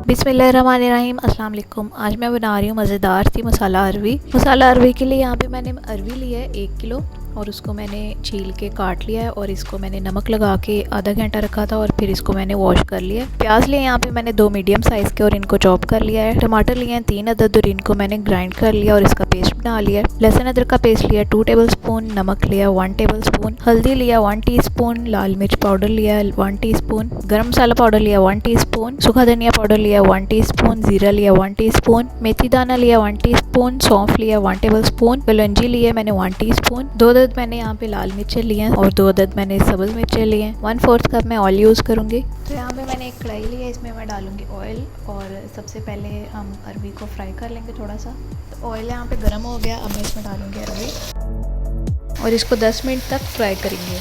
बिस्मिल्लाहिर्रहमानिर्रहीम, अस्सलाम वालेकुम। आज मैं बना रही हूँ मज़ेदार सी मसाला अरवी। मसाला अरवी के लिए यहाँ पे मैंने अरवी ली है 1 किलो और उसको मैंने छील के काट लिया है और इसको मैंने नमक लगा के आधा घंटा रखा था और फिर इसको मैंने वॉश कर लिया है। प्याज लिए यहाँ पे मैंने 2 मीडियम साइज़ के और इनको चॉप कर लिया है। टमाटर लिए हैं 3 अदद और इनको मैंने ग्राइंड कर लिया और इसका पेस्ट बना लिया है। लहसुन अदरक का पेस्ट लिया 2 टेबल स्पून, नमक लिया 1 टेबल स्पून, हल्दी लिया 1 टीस्पून, लाल मिर्च पाउडर लिया 1 टीस्पून, गरम मसाला पाउडर लिया 1 टीस्पून, सूखा धनिया पाउडर लिया 1 टीस्पून, जीरा लिया 1 टीस्पून, मेथी दाना लिया 1 टीस्पून, सौंफ लिया 1 टेबल स्पून, कलौंजी लिए मैंने 1 टीस्पून, 2 अदद मैंने यहाँ पे लाल मिर्चें लिए हैं और 2 अदद मैंने सब्ज़ मिर्चें लिए हैं। 1/4 कप मैं ऑयल यूज़ करूँगी। तो यहाँ पे मैंने एक कढ़ाई ली है, इसमें मैं डालूँगी ऑयल और सबसे पहले हम अरवी को फ्राई कर लेंगे थोड़ा सा। तो ऑयल यहाँ पे गर्म हो गया, अब मैं इसमें डालूँगी अरवी और इसको 10 मिनट तक फ्राई करेंगे।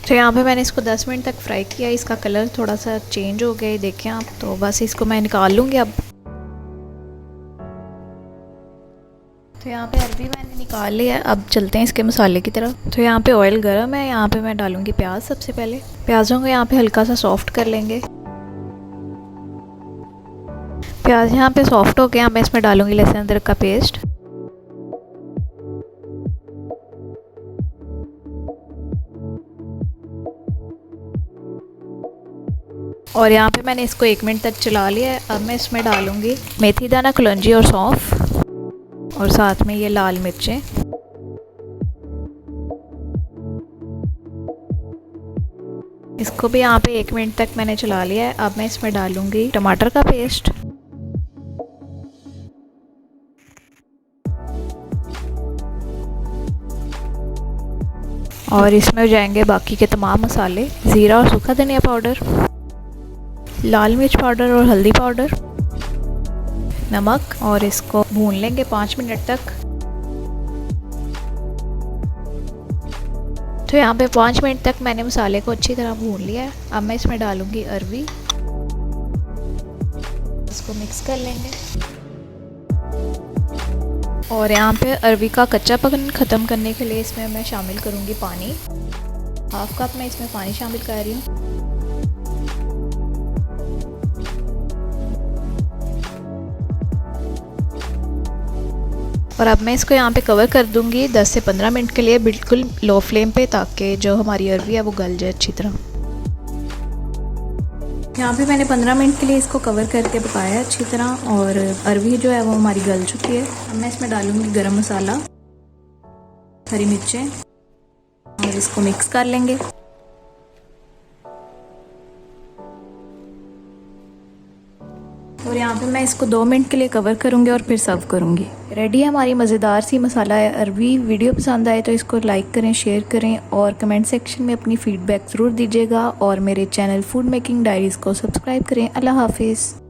तो यहाँ पे मैंने इसको 10 मिनट तक फ्राई किया, इसका कलर थोड़ा सा चेंज हो गया देखें आप। तो बस इसको मैं निकाल लूँगी अब। तो यहाँ पे अरवी मैंने निकाल लिया है, अब चलते हैं इसके मसाले की तरफ। तो यहाँ पे ऑयल गरम है, यहाँ पे मैं डालूँगी प्याज। सबसे पहले प्याज़ों को यहाँ पे हल्का सा सॉफ्ट कर लेंगे। प्याज यहाँ पे सॉफ्ट हो गया, मैं इसमें डालूँगी लहसुन अदरक का पेस्ट और यहाँ पे मैंने इसको 1 मिनट तक चला लिया है। अब मैं इसमें डालूँगी मेथी दाना, कलौंजी और सौंफ और साथ में ये लाल मिर्चें। इसको भी यहाँ पे 1 मिनट तक मैंने चला लिया है। अब मैं इसमें डालूँगी टमाटर का पेस्ट और इसमें हो जाएंगे बाकी के तमाम मसाले, ज़ीरा और सूखा धनिया पाउडर, लाल मिर्च पाउडर और हल्दी पाउडर, नमक और इसको भून लेंगे 5 मिनट तक। तो यहाँ पे 5 मिनट तक मैंने मसाले को अच्छी तरह भून लिया है। अब मैं इसमें डालूँगी अरवी, इसको मिक्स कर लेंगे और यहाँ पे अरवी का कच्चापन ख़त्म करने के लिए इसमें मैं शामिल करूँगी पानी। 1/2 कप मैं इसमें पानी शामिल कर रही हूँ। और अब मैं इसको यहाँ पे कवर कर दूँगी 10 से 15 मिनट के लिए, बिल्कुल लो फ्लेम पे, ताकि जो हमारी अरवी है वो गल जाए अच्छी तरह। यहाँ पे मैंने 15 मिनट के लिए इसको कवर करके पकाया अच्छी तरह और अरवी जो है वो हमारी गल चुकी है। अब मैं इसमें डालूँगी गरम मसाला, हरी मिर्चें और इसको मिक्स कर लेंगे। और यहाँ पे मैं इसको 2 मिनट के लिए कवर करूँगी और फिर सर्व करूँगी। रेडी है हमारी मज़ेदार सी मसाला अरवी। वीडियो पसंद आए तो इसको लाइक करें, शेयर करें और कमेंट सेक्शन में अपनी फ़ीडबैक ज़रूर दीजिएगा और मेरे चैनल फूड मेकिंग डायरीज़ को सब्सक्राइब करें। अल्लाह हाफिज़।